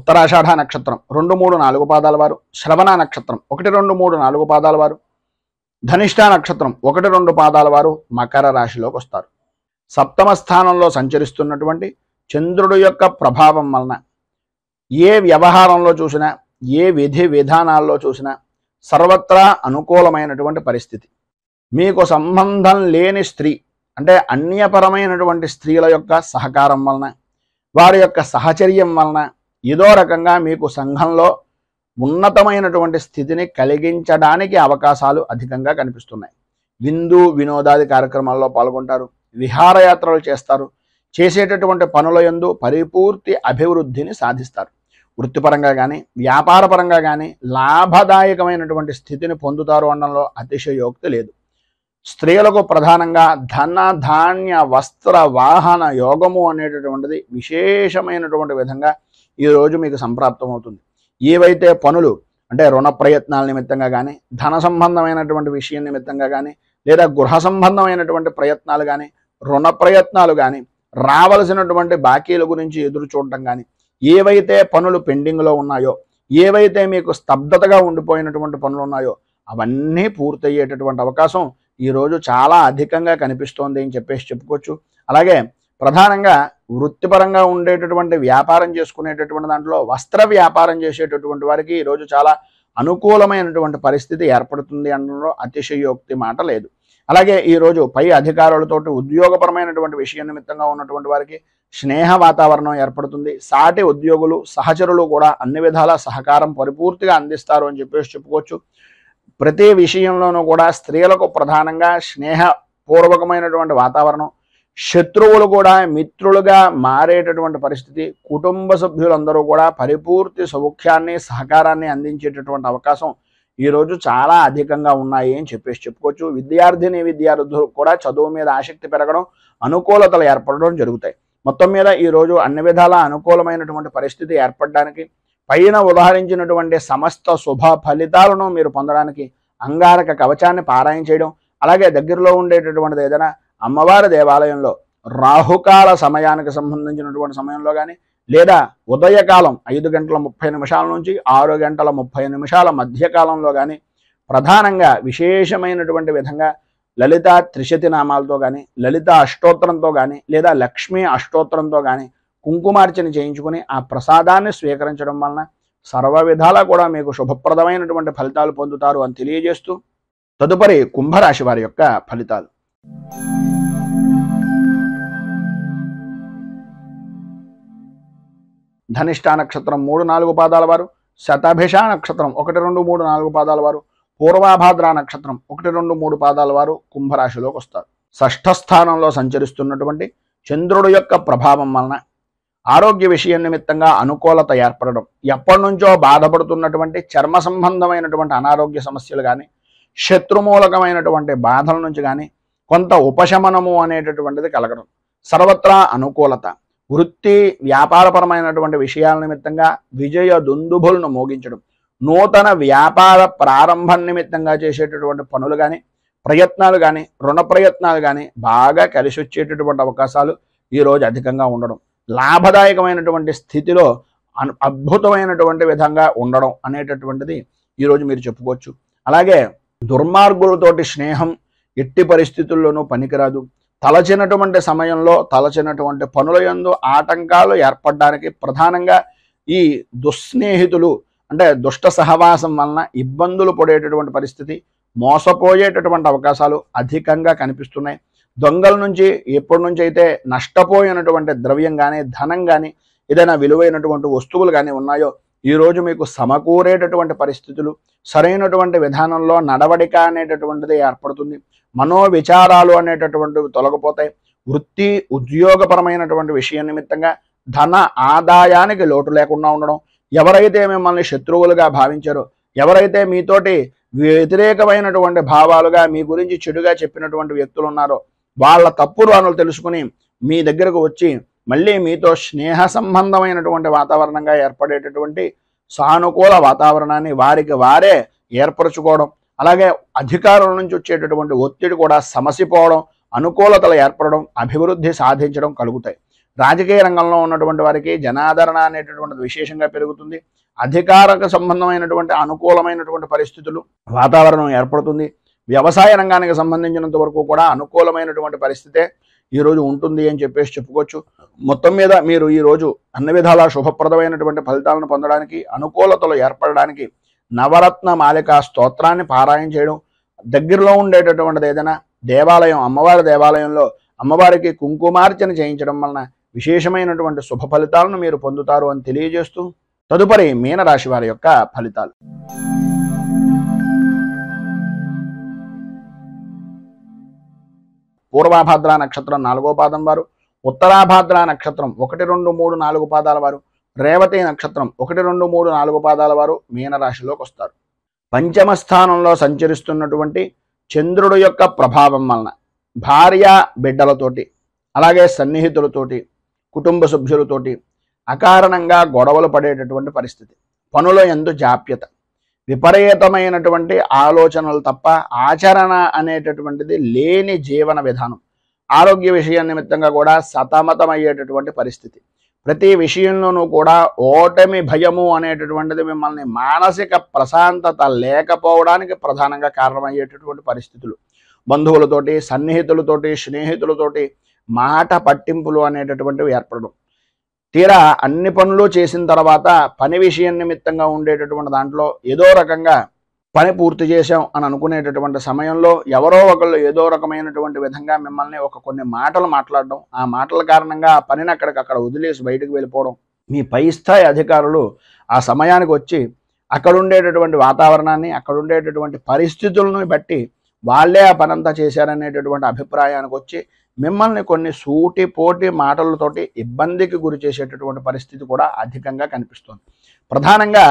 S1: ఉత్తరాషాఢ నక్షత్రం 2, 3, 4 పాదాల వారు, శ్రవణ నక్షత్రం 1, 2, 3, 4 పాదాల వారు, ధనిష్ఠ నక్షత్రం 1, 2 పాదాల వారు మకర రాశిలోకి వస్తారు. సప్తమ స్థానంలో సంచరిస్తున్నటువంటి చంద్రుడు యొక్క ప్రభావం వలన ఏ వ్యవహారంలో చూసినా, ఏ విధి విధానాల్లో చూసినా సర్వత్రా అనుకూలమైనటువంటి పరిస్థితి. మీకు సంబంధం లేని స్త్రీ అంటే అన్యపరమైనటువంటి స్త్రీల యొక్క సహకారం వలన, వారి యొక్క సహచర్యం వలన ఏదో రకంగా మీకు సంఘంలో ఉన్నతమైనటువంటి స్థితిని కలిగించడానికి అవకాశాలు అధికంగా కనిపిస్తున్నాయి. విందు వినోదాది కార్యక్రమాల్లో పాల్గొంటారు, విహారయాత్రలు చేస్తారు, చేసేటటువంటి పనుల యందు పరిపూర్తి అభివృద్ధిని సాధిస్తారు. వృత్తిపరంగా కానీ వ్యాపారపరంగా కానీ లాభదాయకమైనటువంటి స్థితిని పొందుతారు అనడంలో అతిశయోక్తి లేదు. స్త్రీలకు ప్రధానంగా ధన ధాన్య వస్త్ర వాహన యోగము అనేటటువంటిది విశేషమైనటువంటి విధంగా ఈరోజు మీకు సంప్రాప్తమవుతుంది. ఏవైతే పనులు అంటే రుణ ప్రయత్నాల నిమిత్తంగా కానీ, ధన సంబంధమైనటువంటి విషయం నిమిత్తంగా కానీ, లేదా గృహ సంబంధమైనటువంటి ప్రయత్నాలు కానీ, రుణ ప్రయత్నాలు కానీ, రావలసినటువంటి బాకీల గురించి ఎదురు చూడటం కానీ, ఏవైతే పనులు పెండింగ్లో ఉన్నాయో, ఏవైతే మీకు స్తబ్దతగా ఉండిపోయినటువంటి పనులు ఉన్నాయో అవన్నీ పూర్తయ్యేటటువంటి అవకాశం ఈరోజు చాలా అధికంగా కనిపిస్తోంది అని చెప్పుకోవచ్చు. అలాగే ప్రధానంగా వృత్తిపరంగా ఉండేటటువంటి వ్యాపారం చేసుకునేటటువంటి దాంట్లో వస్త్ర వ్యాపారం చేసేటటువంటి వారికి ఈరోజు చాలా అనుకూలమైనటువంటి పరిస్థితి ఏర్పడుతుంది అనడంలో అతిశయోక్తి మాట లేదు. అలాగే ఈరోజు పై అధికారులతోటి ఉద్యోగపరమైనటువంటి విషయం నిమిత్తంగా ఉన్నటువంటి వారికి స్నేహ వాతావరణం ఏర్పడుతుంది. సాటి ఉద్యోగులు, సహచరులు కూడా అన్ని విధాల సహకారం పరిపూర్తిగా అందిస్తారు అని చెప్పుకోవచ్చు. ప్రతి విషయంలోనూ కూడా స్త్రీలకు ప్రధానంగా స్నేహపూర్వకమైనటువంటి వాతావరణం, శత్రువులు కూడా మిత్రులుగా మారేటటువంటి పరిస్థితి, కుటుంబ సభ్యులందరూ కూడా పరిపూర్తి సౌఖ్యాన్ని సహకారాన్ని అందించేటటువంటి అవకాశం ఈరోజు చాలా అధికంగా ఉన్నాయి అని చెప్పుకోవచ్చు. విద్యార్థులు కూడా చదువు మీద ఆసక్తి పెరగడం, అనుకూలతలు ఏర్పడడం జరుగుతాయి. మొత్తం మీద ఈరోజు అన్ని విధాల అనుకూలమైనటువంటి పరిస్థితి ఏర్పడడానికి, పైన ఉదాహరించినటువంటి సమస్త శుభ ఫలితాలను మీరు పొందడానికి అంగారక కవచాన్ని పారాయణ చేయడం, అలాగే దగ్గరలో ఉండేటటువంటిది ఏదైనా అమ్మవారి దేవాలయంలో రాహుకాల సమయానికి సంబంధించినటువంటి సమయంలో కానీ, లేదా ఉదయకాలం 5:30 నుంచి 6:30 మధ్యకాలంలో కానీ ప్రధానంగా విశేషమైనటువంటి విధంగా లలిత త్రిశతి నామాలతో కానీ, లలిత అష్టోత్తరంతో కానీ, లేదా లక్ష్మీ అష్టోత్తరంతో కానీ కుంకుమార్చన చేయించుకుని ఆ ప్రసాదాన్ని స్వీకరించడం వలన సర్వ విధాలా కూడా మీకు శుభప్రదమైనటువంటి ఫలితాలు పొందుతారు అని తెలియజేస్తూ, తదుపరి కుంభరాశి వారి యొక్క ఫలితాలు. ధనిష్ఠా నక్షత్రం 3-4 పాదాల వారు, శతభిష నక్షత్రం 1, 2, 3, 4 పాదాల వారు, పూర్వభాద్ర నక్షత్రం 1, 2, 3 పాదాల వారు కుంభరాశిలోకి వస్తారు. షష్ఠ స్థానంలో సంచరిస్తున్నటువంటి చంద్రుడు యొక్క ప్రభావం వలన ఆరోగ్య విషయం నిమిత్తంగా అనుకూలత ఏర్పడడం, ఎప్పటి నుంచో బాధపడుతున్నటువంటి చర్మ సంబంధమైనటువంటి అనారోగ్య సమస్యలు కానీ, శత్రుమూలకమైనటువంటి బాధల నుంచి కానీ కొంత ఉపశమనము అనేటటువంటిది కలగడం, సర్వత్రా అనుకూలత, వృత్తి వ్యాపారపరమైనటువంటి విషయాల నిమిత్తంగా విజయ దుందుభులను మోగించడం, నూతన వ్యాపార ప్రారంభం నిమిత్తంగా చేసేటటువంటి పనులు కానీ, ప్రయత్నాలు కానీ, రుణ ప్రయత్నాలు కానీ బాగా కలిసి వచ్చేటటువంటి అవకాశాలు ఈరోజు అధికంగా ఉండడం, లాభదాయకమైనటువంటి స్థితిలో అద్భుతమైనటువంటి విధంగా ఉండడం అనేటటువంటిది ఈరోజు మీరు చెప్పుకోవచ్చు. అలాగే దుర్మార్గులతోటి స్నేహం ఎట్టి పరిస్థితుల్లోనూ పనికిరాదు. తలచినటువంటి సమయంలో తలచినటువంటి పనుల యందు ఆటంకాలు ఏర్పడడానికి ప్రధానంగా ఈ దుస్నేహితులు అంటే దుష్ట సహవాసం వలన ఇబ్బందులు పడేటటువంటి పరిస్థితి, మోసపోయేటటువంటి అవకాశాలు అధికంగా కనిపిస్తున్నాయి. దొంగల నుంచి ఎప్పటి నుంచి అయితే నష్టపోయినటువంటి ద్రవ్యం కానీ, ధనం కానీ, ఏదైనా విలువైనటువంటి వస్తువులు కానీ ఉన్నాయో ఈరోజు మీకు సమకూరేటటువంటి పరిస్థితులు, సరైనటువంటి విధానంలో నడవడిక అనేటటువంటిది ఏర్పడుతుంది. మనోవిచారాలు అనేటటువంటివి తొలగిపోతాయి. వృత్తి ఉద్యోగపరమైనటువంటి విషయం నిమిత్తంగా ధన ఆదాయానికి లోటు లేకుండా ఉండడం, ఎవరైతే మిమ్మల్ని శత్రువులుగా భావించారో, ఎవరైతే మీతోటి వ్యతిరేకమైనటువంటి భావాలుగా మీ గురించి చెడుగా చెప్పినటువంటి వ్యక్తులు ఉన్నారో వాళ్ళ తప్పులు వాళ్ళు తెలుసుకుని మీ దగ్గరకు వచ్చి మళ్ళీ మీతో స్నేహ సంబంధమైనటువంటి వాతావరణంగా ఏర్పడేటటువంటి సానుకూల వాతావరణాన్ని వారికి వారే ఏర్పరచుకోవడం, అలాగే అధికారుల నుంచి వచ్చేటటువంటి ఒత్తిడి కూడా సమసిపోవడం, అనుకూలతలు ఏర్పడడం, అభివృద్ధి సాధించడం కలుగుతాయి. రాజకీయ రంగంలో ఉన్నటువంటి వారికి జనాదరణ అనేటటువంటిది విశేషంగా పెరుగుతుంది. అధికారకు సంబంధమైనటువంటి అనుకూలమైనటువంటి పరిస్థితులు వాతావరణం ఏర్పడుతుంది. వ్యవసాయ రంగానికి సంబంధించినంత వరకు కూడా అనుకూలమైనటువంటి పరిస్థితే ఈరోజు ఉంటుంది అని చెప్పుకోవచ్చు. మొత్తం మీద మీరు ఈరోజు అన్ని విధాలా శుభప్రదమైనటువంటి ఫలితాలను పొందడానికి, అనుకూలతలు ఏర్పడడానికి నవరత్న మాలిక స్తోత్రాన్ని పారాయణ చేయడం, దగ్గరలో ఉండేటటువంటిది ఏదైనా దేవాలయం, అమ్మవారి దేవాలయంలో అమ్మవారికి కుంకుమార్చన చేయించడం వలన విశేషమైనటువంటి శుభ ఫలితాలను మీరు పొందుతారు అని తెలియజేస్తూ, తదుపరి మీనరాశి వారి యొక్క ఫలితాలు. పూర్వభాద్ర నక్షత్రం 4వ పాదం వారు, ఉత్తరాభాద్ర నక్షత్రం 1, 2, 3, 4 పాదాల వారు, రేవతి నక్షత్రం 1, 2, 3, 4 పాదాల వారు మీనరాశిలోకి వస్తారు. పంచమ స్థానంలో సంచరిస్తున్నటువంటి చంద్రుడు యొక్క ప్రభావం వలన భార్య బిడ్డలతోటి, అలాగే సన్నిహితులతోటి, కుటుంబ సభ్యులతోటి అకారణంగా గొడవలు పడేటటువంటి పరిస్థితి, పనుల యందు జాప్యత, విపరీతమైనటువంటి ఆలోచనలు తప్ప ఆచరణ అనేటటువంటిది లేని జీవన విధానం, ఆరోగ్య విషయం నిమిత్తంగా కూడా సతమతమయ్యేటటువంటి పరిస్థితి, ప్రతి విషయంలోనూ కూడా ఓటమి భయము అనేటటువంటిది మిమ్మల్ని మానసిక ప్రశాంతత లేకపోవడానికి ప్రధానంగా కారణమయ్యేటటువంటి పరిస్థితులు, బంధువులతోటి, సన్నిహితులతోటి, స్నేహితులతోటి మాట పట్టింపులు అనేటటువంటివి ఏర్పడడం, తీరా అన్ని పనులు చేసిన తర్వాత పని విషయం నిమిత్తంగా ఉండేటటువంటి దాంట్లో ఏదో రకంగా పని పూర్తి చేశాం అని అనుకునేటటువంటి సమయంలో ఎవరో ఒకళ్ళు ఏదో రకమైనటువంటి విధంగా మిమ్మల్ని కొన్ని మాటలు మాట్లాడడం, ఆ మాటల కారణంగా ఆ పనిని అక్కడికక్కడ వదిలేసి బయటకు వెళ్ళిపోవడం, మీ పై స్థాయి అధికారులు ఆ సమయానికి వచ్చి అక్కడ ఉండేటటువంటి వాతావరణాన్ని, అక్కడ ఉండేటటువంటి పరిస్థితులను బట్టి వాళ్ళే ఆ పనంతా చేశారనేటటువంటి అభిప్రాయానికి వచ్చి మిమ్మల్ని కొన్ని సూటిపోటి మాటలతోటి ఇబ్బందికి గురి చేసేటటువంటి పరిస్థితి కూడా అధికంగా కనిపిస్తుంది. ప్రధానంగా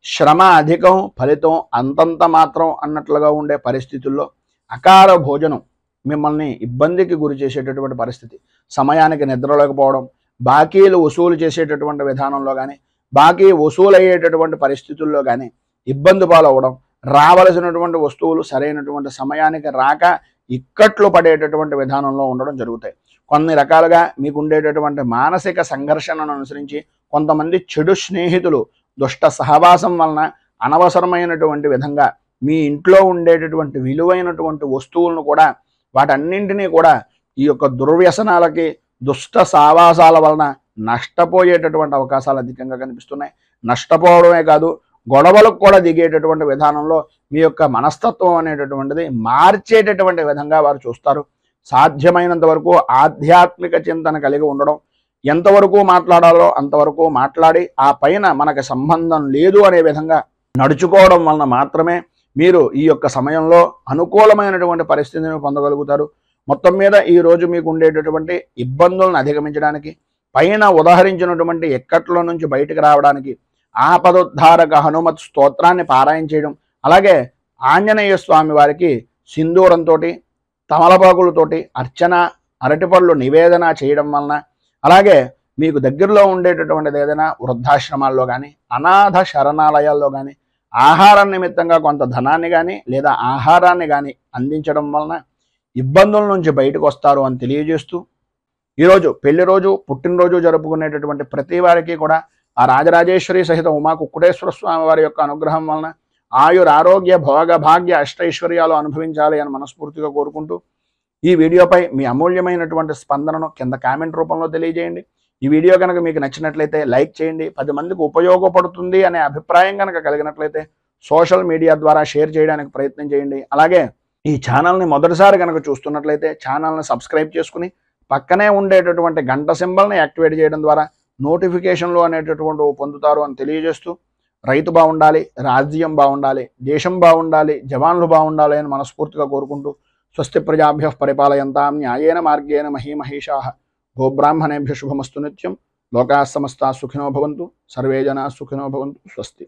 S1: శ్రమ అధికం, ఫలితం అంతంత మాత్రం అన్నట్లుగా ఉండే పరిస్థితుల్లో అకాల భోజనం మిమ్మల్ని ఇబ్బందికి గురి చేసేటటువంటి పరిస్థితి. సమయానికి నిద్రలేకపోవడం, బాకీలు వసూలు చేసేటటువంటి విధానంలో కానీ, బాకీ వసూలు అయ్యేటటువంటి పరిస్థితుల్లో కానీ ఇబ్బంది పాలవడం, రావలసినటువంటి వస్తువులు సరైనటువంటి సమయానికి రాక ఇక్కట్లు పడేటటువంటి విధానంలో ఉండడం జరుగుతాయి. కొన్ని రకాలుగా మీకు ఉండేటటువంటి మానసిక సంఘర్షణను అనుసరించి కొంతమంది చెడు స్నేహితులు దుష్ట సహవాసం వలన అనవసరమైనటువంటి విధంగా మీ ఇంట్లో ఉండేటటువంటి విలువైనటువంటి వస్తువులను కూడా వాటన్నింటినీ కూడా ఈ యొక్క దుర్వ్యసనాలకి దుష్ట సావాసాల వలన నష్టపోయేటటువంటి అవకాశాలు అధికంగా కనిపిస్తున్నాయి. నష్టపోవడమే కాదు, గొడవలకు కూడా దిగేటటువంటి విధానంలో మీ యొక్క మనస్తత్వం అనేటటువంటిది మార్చేటటువంటి విధంగా వారు చూస్తారు. సాధ్యమైనంత వరకు ఆధ్యాత్మిక చింతన కలిగి ఉండడం, ఎంతవరకు మాట్లాడాలో అంతవరకు మాట్లాడి ఆ పైన మనకు సంబంధం లేదు అనే విధంగా నడుచుకోవడం వలన మాత్రమే మీరు ఈ యొక్క సమయంలో అనుకూలమైనటువంటి పరిస్థితిని పొందగలుగుతారు. మొత్తం మీద ఈరోజు మీకు ఉండేటటువంటి ఇబ్బందులను అధిగమించడానికి, పైన ఉదాహరించినటువంటి ఎక్కట్ల నుంచి బయటకు రావడానికి ఆపదోద్ధారక హనుమత్ స్తోత్రాన్ని పారాయణ చేయడం, అలాగే ఆంజనేయ స్వామి వారికి సింధూరంతో తమలపాకులతోటి అర్చన, అరటిపళ్ళు నివేదన చేయడం వలన, అలాగే మీకు దగ్గరలో ఉండేటటువంటిది ఏదైనా వృద్ధాశ్రమాల్లో కానీ, అనాథ శరణాలయాల్లో కానీ ఆహార నిమిత్తంగా కొంత ధనాన్ని కానీ లేదా ఆహారాన్ని కానీ అందించడం వలన ఇబ్బందుల నుంచి బయటకు వస్తారు అని తెలియజేస్తూ, ఈరోజు పెళ్లి రోజు, పుట్టినరోజు జరుపుకునేటటువంటి ప్రతి వారికి కూడా ఆ రాజరాజేశ్వరి సహిత ఉమా కుక్కుటేశ్వర స్వామి వారి యొక్క అనుగ్రహం వలన ఆయుర ఆరోగ్య భోగ భాగ్య అష్టైశ్వర్యాలు అనుభవించాలి అని మనస్ఫూర్తిగా కోరుకుంటూ, ఈ వీడియోపై మీ అమూల్యమైనటువంటి స్పందనను కింద కామెంట్ రూపంలో తెలియజేయండి. ఈ వీడియో కనుక మీకు నచ్చినట్లయితే లైక్ చేయండి. 10 మందికి ఉపయోగపడుతుంది అనే అభిప్రాయం కనుక కలిగినట్లయితే సోషల్ మీడియా ద్వారా షేర్ చేయడానికి ప్రయత్నం చేయండి. అలాగే ఈ ఛానల్ని మొదటిసారి కనుక చూస్తున్నట్లయితే ఛానల్ని సబ్స్క్రైబ్ చేసుకుని పక్కనే ఉండేటటువంటి గంట సింబల్ని యాక్టివేట్ చేయడం ద్వారా నోటిఫికేషన్లు అనేటటువంటి పొందుతారు అని తెలియజేస్తూ, రైతు బాగుండాలి, రాజ్యం బాగుండాలి, దేశం బాగుండాలి, జవాన్లు బాగుండాలి అని మనస్ఫూర్తిగా కోరుకుంటూ, స్వస్తి ప్రజాభ్యః పరిపాలయంతాం న్యాయేన మార్గేణ మహీమహేషాః గోబ్రాహ్మణేభ్య శుభమస్తు నిత్యం. లోకాః సమస్తాః సుఖినో భవంతు, సర్వే జనాః సుఖినో భవంతు. స్వస్తి.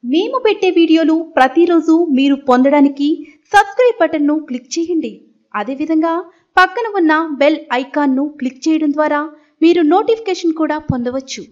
S2: మేము పెట్టే వీడియోలు ప్రతిరోజు మీరు పొందడానికి సబ్స్క్రైబ్ బటన్ను క్లిక్ చేయండి. అదేవిధంగా పక్కన ఉన్న బెల్ ఐకాన్ను క్లిక్ చేయడం ద్వారా మీరు నోటిఫికేషన్ కూడా పొందవచ్చు.